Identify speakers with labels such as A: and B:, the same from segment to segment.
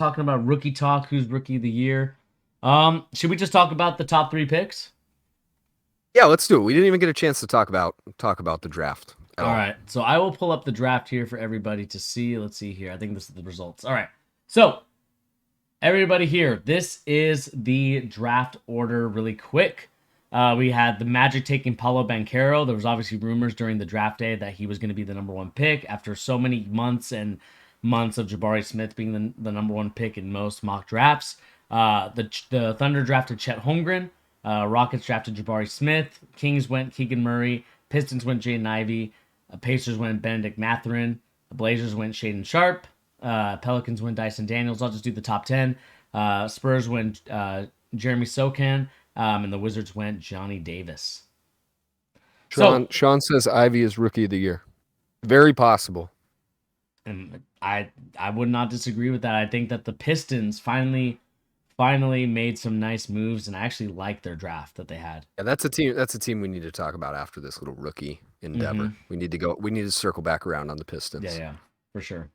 A: talking about rookie talk, who's rookie of the year. Should we just talk about the top three picks?
B: Yeah, let's do it. We didn't even get a chance to talk about the draft at
A: All
B: all.
A: right, so I will pull up the draft here for everybody to see. Let's see here. I think this is the results. All right, so everybody here, this is the draft order really quick. We had the Magic taking Paulo Banchero. There was obviously rumors during the draft day that he was going to be the number one pick after so many months and months of Jabari Smith being the number one pick in most mock drafts. The Thunder drafted Chet Holmgren. Rockets drafted Jabari Smith. Kings went Keegan Murray. Pistons went Jaden Ivey. Pacers went Benedict Mathurin. The Blazers went Shaden Sharp. Pelicans went Dyson Daniels. I'll just do the top 10. Spurs went Jeremy Sokan. And the Wizards went Johnny Davis. So,
B: Sean says Ivy is rookie of the year. Very possible.
A: and I would not disagree with that. I think that the Pistons finally made some nice moves, and I actually like their draft that they had.
B: Yeah, that's a team. That's a team we need to talk about after this little rookie endeavor.
A: Mm-hmm.
B: We need to go. We need to circle back around on the
A: Yeah,
B: Pistons.
A: yeah, for sure.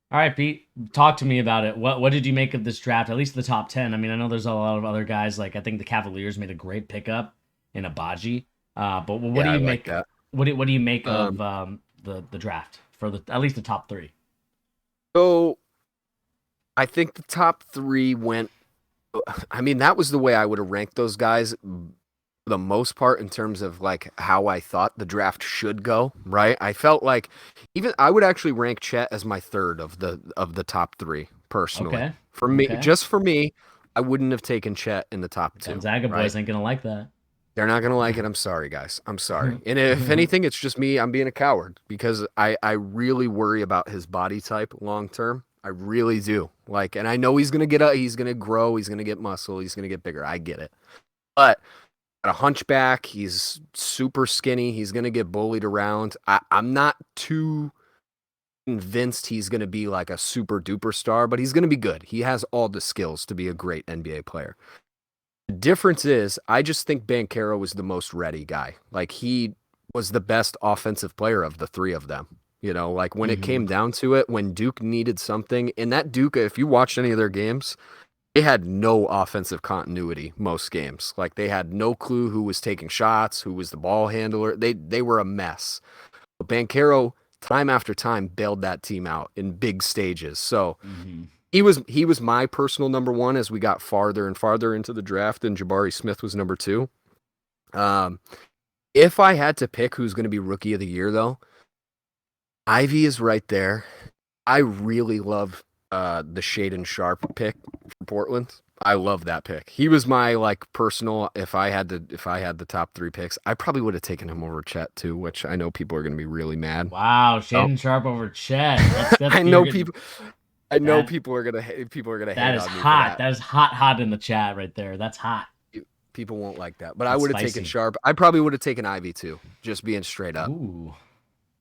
A: All right, Pete, talk to me about it. What did you make of this draft? At least the top 10. I mean, I know there's a lot of other guys. Like I think the Cavaliers made a great pickup in Abaji. But what do
B: Yeah, I
A: you
B: like
A: make?
B: that.
A: What do you make of
B: Um,
A: the draft for the at least the top three?
B: so I think the top three went. I mean, that was the way I would have ranked those guys for the most part in terms of like how I thought the draft should go, right? I felt like even I would actually rank Chet as my third of the top three personally.
A: Okay,
B: For me,
A: okay.
B: just for me, I wouldn't have taken Chet in the top two,
A: Gonzaga
B: right?
A: boys ain't gonna like that.
B: They're not gonna like it. I'm sorry, guys. I'm sorry. And if anything, it's just me. I'm being a coward because I really worry about his body type long term. I really do. Like, and I know he's gonna get up. He's gonna grow. He's gonna get muscle. He's gonna get bigger. I get it. But got a hunchback. He's super skinny. He's gonna get bullied around. I'm not too convinced he's gonna be like a super duper star, but he's gonna be good. He has all the skills to be a great NBA player. The difference is, I just think Banchero was the most ready guy. Like he was the best offensive player of the three of them. You know, like when it
A: Hmm.
B: came down to it, when Duke needed something, and that Duke, if you watched any of their games, they had no offensive continuity most games. Like they had no clue who was taking shots, who was the ball handler. They were a mess. But Banchero, time after time, bailed that team out in big stages. So
A: Hmm.
B: he was my personal number one as we got farther and farther into the draft, and Jabari Smith was number two. Um, if I had to pick who's going to be rookie of the year, though, Ivy is right there. I really love the Shaden Sharp pick for Portland. I love that pick. He was my like personal. If I had the top three picks, I probably would have taken him over Chet too, which I know people are going to be really mad.
A: Wow,
B: Oh,
A: Shaden Sharp over Chet. That's
B: I
A: you're
B: know
A: getting
B: people. I know
A: that.
B: people are gonna
A: That
B: hate
A: is
B: on me for
A: hot.
B: that.
A: That is hot in the chat right there. That's hot.
B: People won't like that. But I
A: That's
B: would have taken
A: spicy.
B: Sharp. I probably would have taken Ivy too. Just being straight up.
A: Ooh.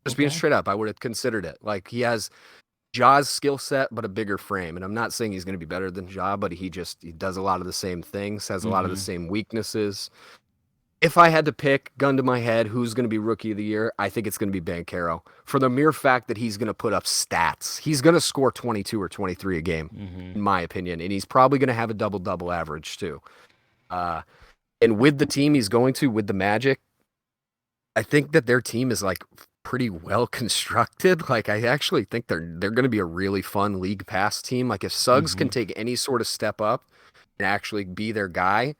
B: Just being
A: Okay.
B: straight up. I would have considered it. Like he has Ja's skill set, but a bigger frame. And I'm not saying he's going to be better than Ja, but he does a lot of the same things, has a lot of the
A: Mm-hmm.
B: same weaknesses. If I had to pick, gun to my head, who's going to be rookie of the year, I think it's going to be Banchero for the mere fact that he's going to put up stats. He's going to score 22 or 23 a game,
A: Mm-hmm.
B: in my opinion, and he's probably going to have a double double average too. Uh, and with the team he's going to, with the Magic, I think that their team is like pretty well constructed. Like I actually think they're going to be a really fun league pass team. Like if Suggs
A: Mm-hmm.
B: can take any sort of step up and actually be their guy,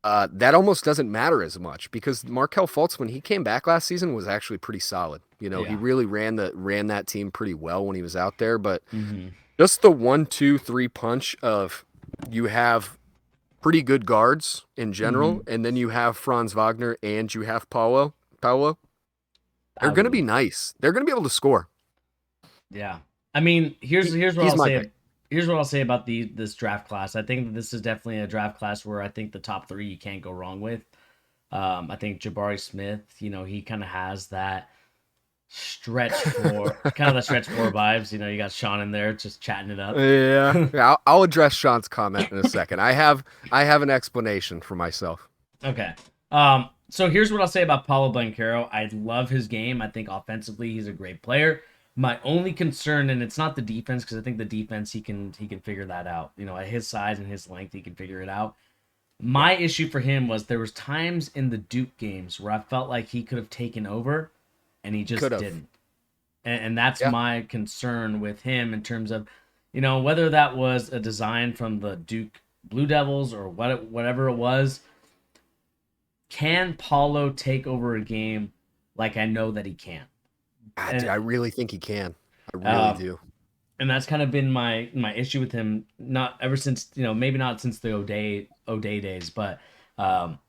B: that almost doesn't matter as much because Markel Fultz, when he came back last season, was actually pretty solid. You know, he
A: Yeah.
B: really ran that team pretty well when he was out there. But
A: Mm-hmm.
B: just the 1, 2, 3 punch of you have pretty good guards in
A: Mm-hmm.
B: general, and then you have Franz Wagner and you have Paulo. They're gonna
A: Ooh.
B: be nice. They're gonna be able to score.
A: Yeah. I mean, here's what
B: He's
A: I'll
B: my
A: say.
B: pick.
A: Here's what I'll say about this draft class. I think that this is definitely a draft class where I think the top three you can't go wrong with. I think Jabari Smith, he kind of has that stretch four vibes. You got Sean in there just chatting it up.
B: Yeah, yeah. I'll address Sean's comment in a second. I have an explanation for myself.
A: Okay. So here's what I'll say about Paulo Banchero. I love his game. I think offensively he's a great player. My only concern, and it's not the defense, because I think the defense he can figure that out. At his size and his length, he can figure it out.
B: Yeah,
A: My issue for him was there was times in the Duke games where I felt like he could have taken over, and he
B: could
A: just
B: have.
A: didn't. And that's
B: Yeah,
A: my concern with him in terms of, whether that was a design from the Duke Blue Devils or whatever it was. Can Paulo take over a game like I know that he can?
B: Dude,
A: And
B: I really think he can. I really
A: um,
B: do.
A: and that's kind of been my issue with him. Not ever since, maybe not since the O'Day days, but um,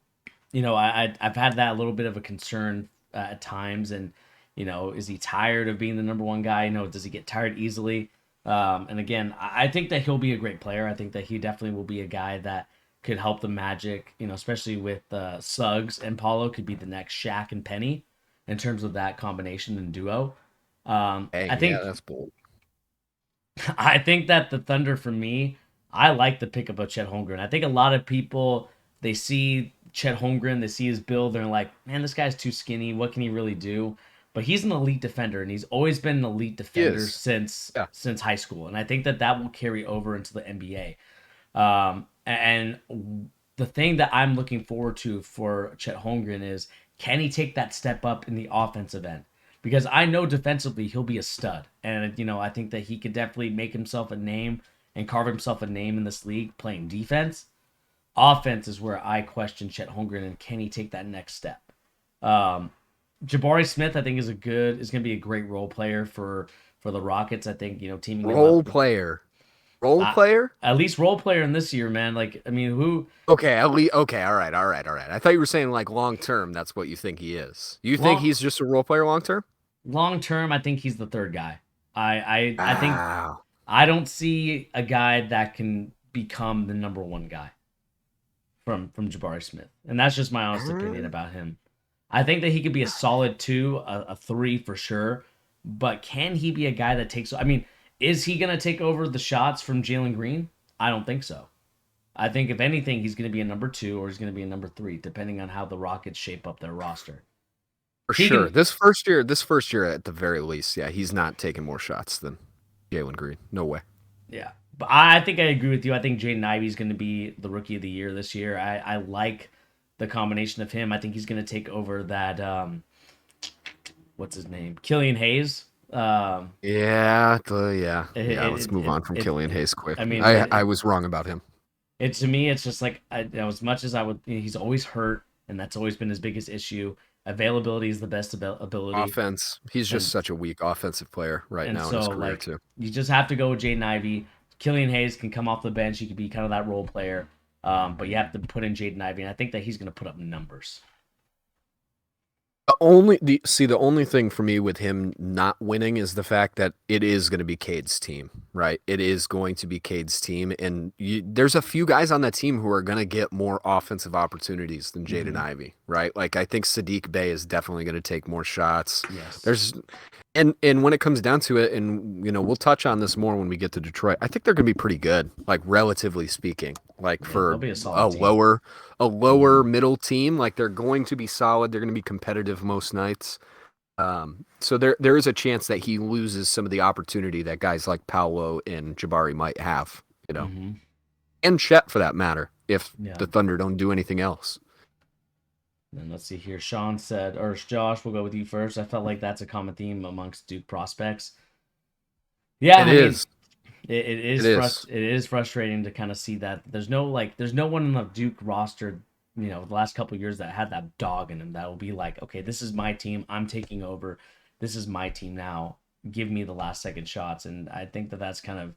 A: I've had that a little bit of a concern at times, and is he tired of being the number one guy? Does he get tired easily? And again, I think that he'll be a great player. I think that he definitely will be a guy that could help the Magic, especially with Suggs and Paulo could be the next Shaq and Penny in terms of that combination and duo. I
B: Dang, yeah,
A: think
B: that's bold.
A: I think that the Thunder for me, I like the pickup of Chet Holmgren. I think a lot of people they see Chet Holmgren, they see his build, they're like, man, this guy's too skinny. What can he really do? But he's an elite defender, and he's always been an elite
B: He
A: defender
B: is.
A: since
B: Yeah,
A: since high school, and I think that that will carry over into the NBA. And the thing that I'm looking forward to for Chet Holmgren is can he take that step up in the offensive end? Because I know defensively he'll be a stud, and I think that he could definitely make himself a name and carve himself a name in this league playing defense. Offense is where I question Chet Holmgren and can he take that next step? Um, Jabari Smith, I think, is going to be a great role player for the Rockets. I think teaming him
B: role
A: up with
B: player. Role
A: uh,
B: player.
A: at least role player in this year, man. Like, I mean, who
B: Okay, at least okay, all right, all right, all right. I thought you were saying like long term, that's what you think he is. You think
A: long
B: he's just a role player long term?
A: long term, I think he's the third guy. I think
B: Wow.
A: I don't see a guy that can become the number one guy from Jabari Smith, and that's just my honest opinion
B: Uh,
A: about him. I think that he could be a solid two, a three for sure, but can he be a guy that takes? I mean, is he gonna take over the shots from Jalen Green? I don't think so. I think if anything, he's going to be a number two or he's going to be a number three, depending on how the Rockets shape up their roster.
B: for
A: He
B: sure.
A: can,
B: This first year at the very least, yeah, he's not taking more shots than Jalen Green. No way.
A: yeah. But I think I agree with you. I think Jaden Ivey is going to be the rookie of the year this year. I like the combination of him. I think he's going to take over that. What's his name? Killian Hayes.
B: Yeah. Let's move on from Killian Hayes quick.
A: I mean,
B: I was wrong about him.
A: to me, it's just like as much as I would, he's always hurt, and that's always been his biggest issue. Availability is the best ability,
B: Offense. He's just
A: and
B: such a weak offensive player right
A: And
B: now in
A: so,
B: his career
A: like,
B: too.
A: you just have to go with Jaden Ivey. Killian Hayes can come off the bench. He could be kind of that role player. But you have to put in Jaden Ivey. And I think that he's going to put up numbers.
B: The only thing for me with him not winning is the fact that it is going to be Cade's team, right? It is going to be Cade's team, and there's a few guys on that team who are going to get more offensive opportunities than Jaden
A: Mm-hmm.
B: Ivey, right? Like I think Sadiq Bey is definitely going to take more shots.
A: Yes.
B: There's and when it comes down to it, and we'll touch on this more when we get to Detroit. I think they're going to be pretty good, like relatively speaking, like
A: Yeah, they'll
B: for
A: be a
B: a
A: solid team.
B: lower a
A: Mm-hmm.
B: lower middle team. Like they're going to be solid. They're going to be competitive most nights. So there is a chance that he loses some of the opportunity that guys like Paolo and Jabari might have,
A: Mm-hmm.
B: and Chet for that matter, if
A: Yeah.
B: the Thunder don't do anything else.
A: And let's see here. Sean said, or Josh, we'll go with you first. I felt like that's a common theme amongst Duke prospects. Yeah,
B: It
A: I mean,
B: is.
A: it
B: It
A: is
B: is.
A: it is frustrating to kind of see that there's no one in the Duke roster, the last couple of years that had that dog in him that will be like, okay, this is my team, I'm taking over, this is my team now, give me the last second shots, and I think that that's kind of,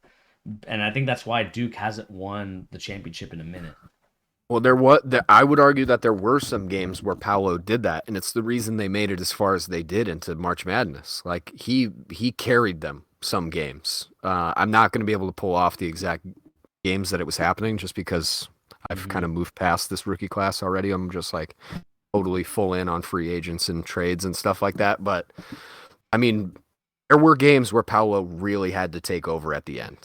A: and I think that's why Duke hasn't won the championship in a minute.
B: Well, I would argue that there were some games where Paolo did that, and it's the reason they made it as far as they did into March Madness. Like he carried them some games. I'm not going to be able to pull off the exact games that it was happening just because I've
A: Mm-hmm.
B: kind of moved past this rookie class already. I'm just like totally full in on free agents and trades and stuff like that. But I mean, there were games where Paolo really had to take over at the end.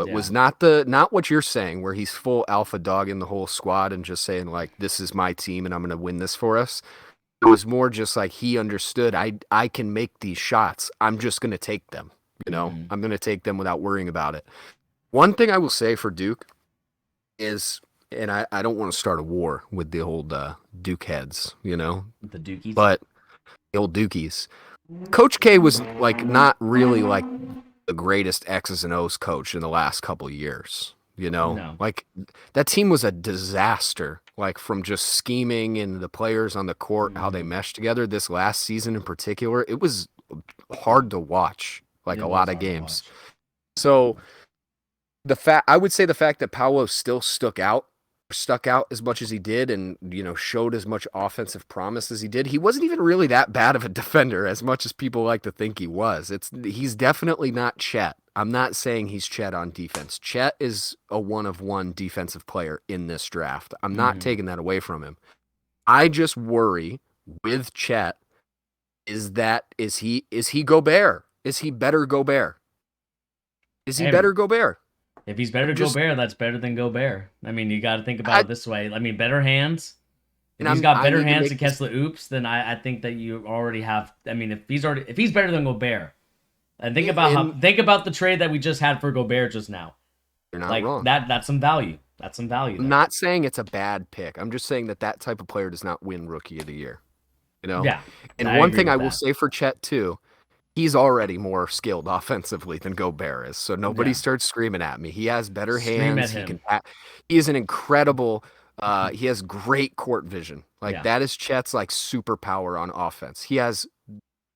B: It
A: Yeah.
B: was not what you're saying, where he's full alpha dog in the whole squad and just saying like, "This is my team and I'm going to win this for us." It was more just like he understood I can make these shots. I'm just going to take them.
A: Mm-hmm.
B: I'm going to take them without worrying about it. One thing I will say for Duke is, and I don't want to start a war with the old Duke heads,
A: The Dukies.
B: but the old Dukies. Coach K was like not really like the greatest X's and O's coach in the last couple years.
A: No.
B: Like that team was a disaster, like from just scheming and the players on the court, how they meshed together. This last season in particular, it was hard to watch, like
A: It
B: a
A: was
B: lot of
A: hard to
B: games.
A: watch.
B: So I would say the fact that Paolo still stuck out as much as he did and, showed as much offensive promise as he did. He wasn't even really that bad of a defender as much as people like to think he was. He's definitely not Chet. I'm not saying he's Chet on defense. Chet is a one-of-one defensive player in this draft. I'm not taking that away from him. I just worry with Chet is he Gobert? Is he better Gobert? Is he better Gobert?
A: If he's better than Gobert, that's better than Gobert. I mean, you got to think about it this way. I mean, better hands. If he's got better hands to catch the oops, then I think that you already have. I mean, if he's better than Gobert, and think about the trade that we just had for Gobert just now.
B: You're not wrong.
A: That's some value. That's some value.
B: I'm not saying it's a bad pick. I'm just saying that type of player does not win Rookie of the Year.
A: Yeah.
B: And one thing I will say for Chet too, he's already more skilled offensively than Gobert is. So nobody starts screaming at me. He has better hands. He is an incredible. He has great court vision. That is Chet's superpower on offense. He has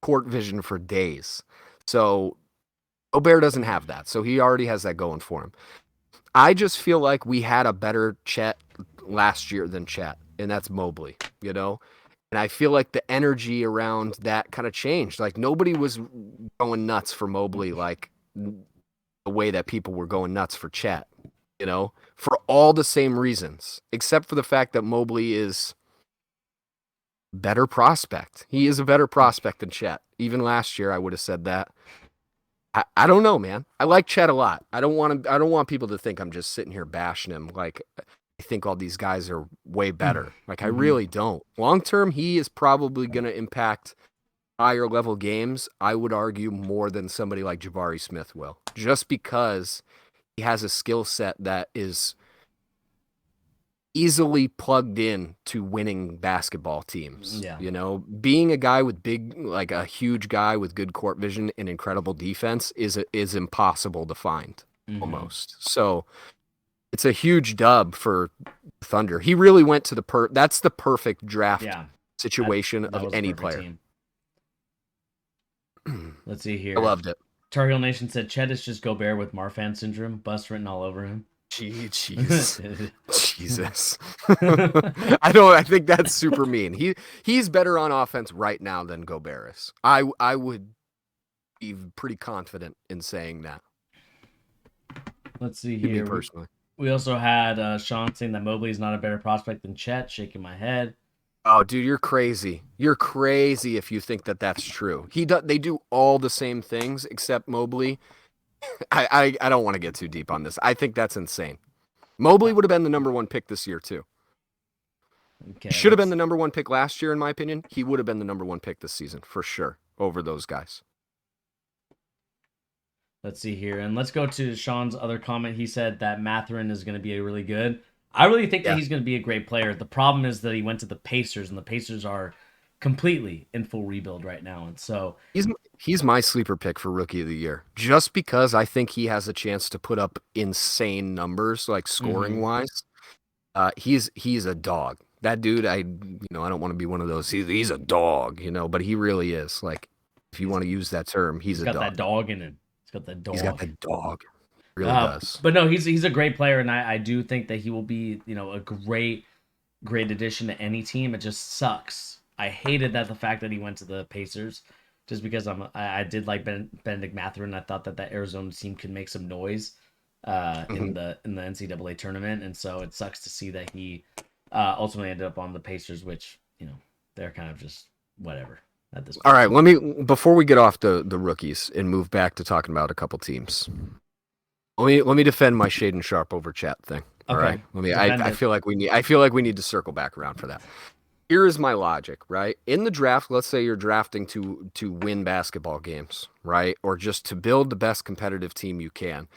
B: court vision for days. So Gobert doesn't have that. So he already has that going for him. I just feel like we had a better Chet last year than Chet, and that's Mobley, And I feel like the energy around that kind of changed. Like nobody was going nuts for Mobley like the way that people were going nuts for Chet, for all the same reasons, except for the fact that Mobley is a better prospect. He is a better prospect than Chet. Even last year, I would have said that. I don't know, man. I like Chet a lot. I don't want people to think I'm just sitting here bashing him. Like I think all these guys are way better. Like I really don't. Long term, he is probably going to impact higher level games. I would argue more than somebody like Jabari Smith will, just because he has a skill set that is easily plugged in to winning basketball teams.
A: Yeah.
B: Being a guy with a huge guy with good court vision and incredible defense is impossible to find almost. So it's a huge dub for Thunder. He really went to that's the perfect draft situation of any player.
A: Let's see here.
B: I loved it.
A: Tar Heel Nation said Chet is just Gobert with Marfan syndrome, bust written all over him.
B: Jesus. I think that's super mean. He's better on offense right now than Gobert is. I would be pretty confident in saying that.
A: Let's see here.
B: Me personally.
A: We also had Sean saying that Mobley is not a better prospect than Chet, shaking my head.
B: Oh, dude, you're crazy. You're crazy if you think that that's true. They do all the same things except Mobley. I don't want to get too deep on this. I think that's insane. Mobley would have been the number one pick this year too. Okay, should have been the number one pick last year, in my opinion. He would have been the number one pick this season for sure over those guys.
A: Let's see here, and let's go to Sean's other comment. He said that Mathurin is going to be really good. I really think that he's going to be a great player. The problem is that he went to the Pacers, and the Pacers are completely in full rebuild right now, and so
B: he's my sleeper pick for Rookie of the Year, just because I think he has a chance to put up insane numbers, like scoring wise. He's a dog. That dude, I don't want to be one of those. He's a dog, but he really is. Like, if you want to use that term, he's a dog.
A: He's got that dog in him. He's got that dog.
B: He's got that dog. Really does.
A: But no, he's a great player, and I do think that he will be, a great addition to any team. It just sucks. I hated the fact that he went to the Pacers, just because I did like Benedict Mathurin. I thought that Arizona team could make some noise in the NCAA tournament, and so it sucks to see that he ultimately ended up on the Pacers, which they're kind of just whatever at this point.
B: All right, before we get off the rookies and move back to talking about a couple teams. Let me defend my Shaden Sharpe over Chet thing. All right. I feel like we need to circle back around for that. Here is my logic, right? In the draft, let's say you're drafting to win basketball games, right? Or just to build the best competitive team you can.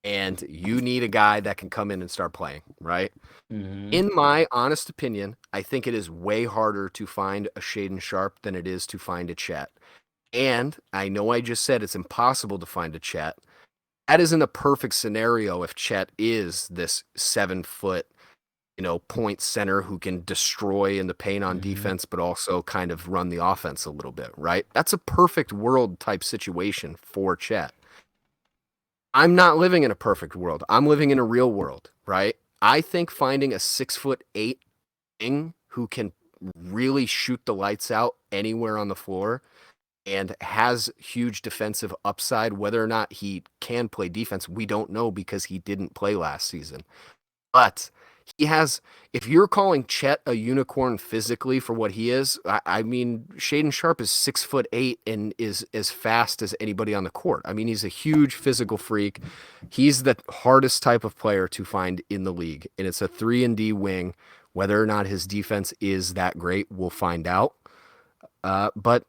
B: And you need a guy that can come in and start playing, right?
A: Mm-hmm.
B: In my honest opinion, I think it is way harder to find a Shaden Sharp than it is to find a Chet. And I know I just said it's impossible to find a Chet. That isn't a perfect scenario if Chet is this 7 foot, point center who can destroy in the paint on
A: Mm-hmm.
B: defense, but also kind of run the offense a little bit, right? That's a perfect world type situation for Chet. I'm not living in a perfect world. I'm living in a real world, right? I think finding a 6'8" wing who can really shoot the lights out anywhere on the floor and has huge defensive upside, whether or not he can play defense, we don't know because he didn't play last season. But he has, if you're calling Chet a unicorn physically for what he is, I mean, Shaden Sharp is 6'8" and is as fast as anybody on the court. I mean, he's a huge physical freak. He's the hardest type of player to find in the league, and it's a 3-and-D wing. Whether or not his defense is that great, we'll find out. But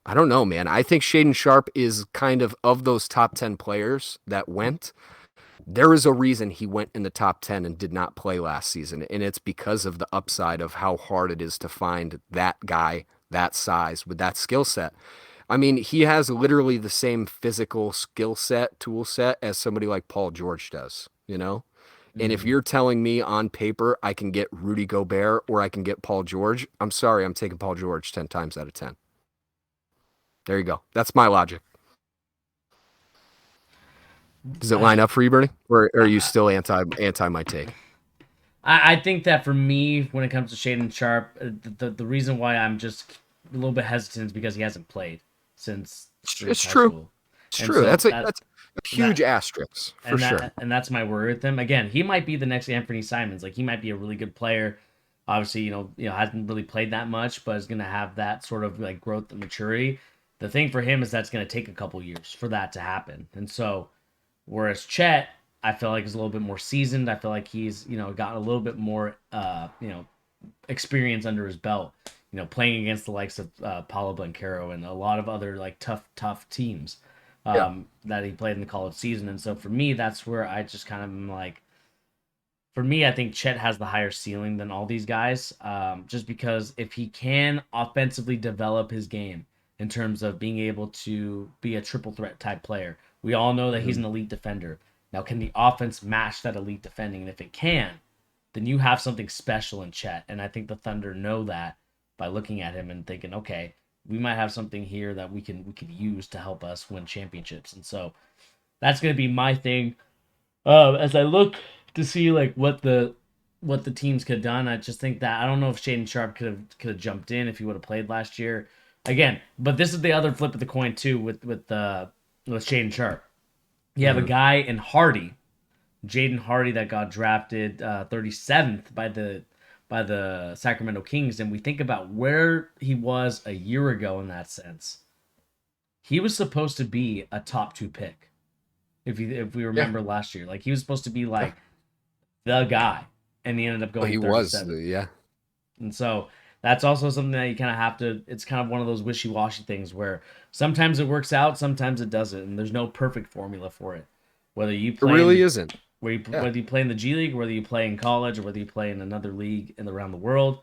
B: I don't know, man. I think Shaden Sharp is kind of those top 10 players that went. There is a reason he went in the top 10 and did not play last season, and it's because of the upside of how hard it is to find that guy that size with that skill set. I mean, he has literally the same physical skill set, tool set as somebody like Paul George does, you know? And if
A: Mm-hmm.
B: you're telling me on paper I can get Rudy Gobert or I can get Paul George, I'm sorry, I'm taking Paul George 10 times out of 10. There you go. That's my logic. Does it line
A: I,
B: up for you, Bernie? Or are you
A: I,
B: still anti my take?
A: I think that for me, when it comes to Shaden Sharp, the reason why I'm just a little bit hesitant is because he hasn't played since
B: It's
A: high
B: true.
A: school,
B: It's
A: and
B: true.
A: so
B: That's a huge
A: that
B: asterisk for sure.
A: and that's my worry with him. Again, he might be the next Anthony Simons. Like he might be a really good player. Obviously, hasn't really played that much, but is going to have that sort of like growth and maturity. The thing for him is that's going to take a couple years for that to happen, and so whereas Chet, I feel like is a little bit more seasoned. I feel like he's gotten a little bit more experience under his belt. Playing against the likes of Paulo Banchero and a lot of other like tough teams
B: Yeah.
A: that he played in the college season. And so for me, that's where I just kind of am like, for me, I think Chet has the higher ceiling than all these guys, just because if he can offensively develop his game in terms of being able to be a triple threat type player, we all know that he's
B: Mhm.
A: an elite defender. Now, can the offense match that elite defending? And if it can, then you have something special in Chet. And I think the Thunder know that by looking at him and thinking, okay, we might have something here that we could use to help us win championships. And so that's going to be my thing. As I look to see like what the teams could have done, I just think that I don't know if Shaden Sharp could have jumped in if he would have played last year. Again, but this is the other flip of the coin too with Shaden Sharp. You have a
B: Mhm.
A: guy in Hardy, Jaden Hardy, that got drafted 37th by the Sacramento Kings, and we think about where he was a year ago in that sense. He was supposed to be a top two pick if we
B: Yeah.
A: remember last year. Like he was supposed to be
B: Yeah.
A: like the guy, and he ended up
B: Oh,
A: going
B: he was.
A: 37th.
B: Yeah.
A: And so that's also something that you kind of have to. It's kind of one of those wishy-washy things where sometimes it works out, sometimes it doesn't, and there's no perfect formula for it. Whether you
B: It
A: play in
B: really
A: the
B: isn't. Yeah.
A: whether you play in the G League, whether you play in college, or whether you play in another league and around the world,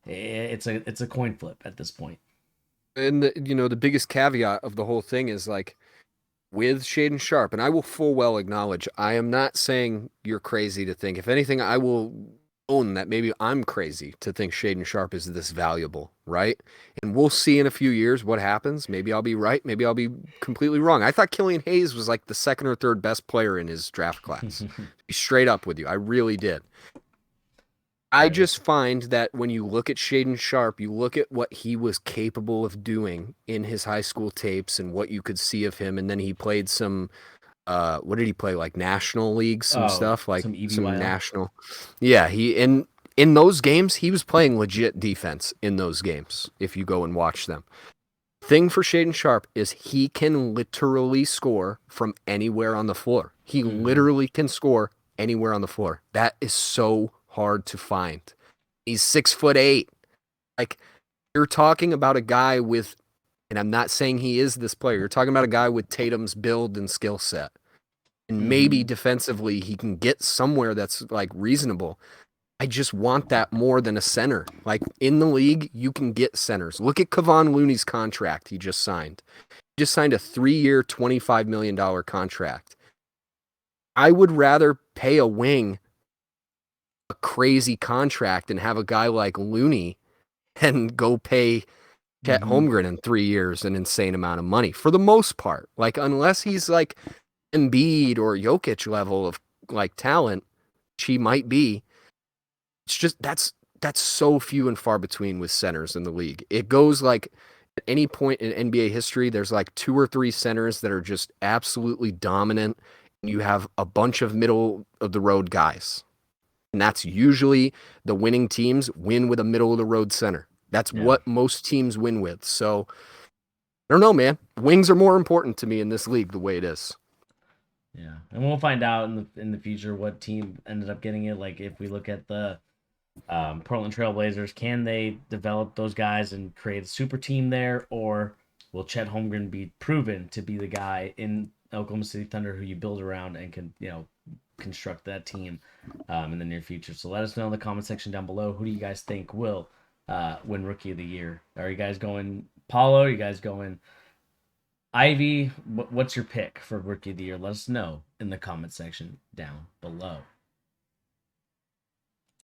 A: it's a coin flip at this point.
B: And the biggest caveat of the whole thing is like with Shaden Sharp, and I will full well acknowledge I am not saying you're crazy to think. If anything, I will own that maybe I'm crazy to think Shaden Sharp is this valuable, right? And we'll see in a few years what happens. Maybe I'll be right. Maybe I'll be completely wrong. I thought Killian Hayes was like the second or third best player in his draft class. Be straight up with you. I really did. I
A: Right.
B: just find that when you look at Shaden Sharp, you look at what he was capable of doing in his high school tapes and what you could see of him, and then he played some what did he play, like national leagues, some
A: Oh,
B: stuff, like
A: some
B: some
A: EBYL.
B: national. Yeah, he in those games, he was playing legit defense in those games if you go and watch them. Thing for Shaden Sharp is he can literally score from anywhere on the floor. He
A: Mm-hmm.
B: literally can score anywhere on the floor. That is so hard to find. He's 6'8". Like, you're talking about a guy with, and I'm not saying he is this player. You're talking about a guy with Tatum's build and skill set. And maybe defensively he can get somewhere that's like reasonable. I just want that more than a center. Like in the league, you can get centers. Look at Kevon Looney's contract he just signed. He just signed a 3-year, $25 million contract. I would rather pay a wing a crazy contract and have a guy like Looney and go pay Chet Holmgren in 3 years an insane amount of money for the most part. Like, unless he's like Embiid or Jokic level of like talent, which he might be, it's just that's so few and far between with centers in the league. It goes like at any point in NBA history, there's like 2 or 3 centers that are just absolutely dominant, and you have a bunch of middle of the road guys. And that's usually the winning teams win with a middle of the road center. That's what most teams win with. So I don't know, man. Wings are more important to me in this league the way it is.
A: Yeah, and we'll find out in the future what team ended up getting it. Like if we look at the Portland Trailblazers, can they develop those guys and create a super team there, or will Chet Holmgren be proven to be the guy in Oklahoma City Thunder who you build around and can construct that team in the near future? So let us know in the comment section down below. Who do you guys think will win Rookie of the Year? Are you guys going Paulo? Are you guys going Ivy? What's your pick for Rookie of the Year? Let us know in the comment section down below.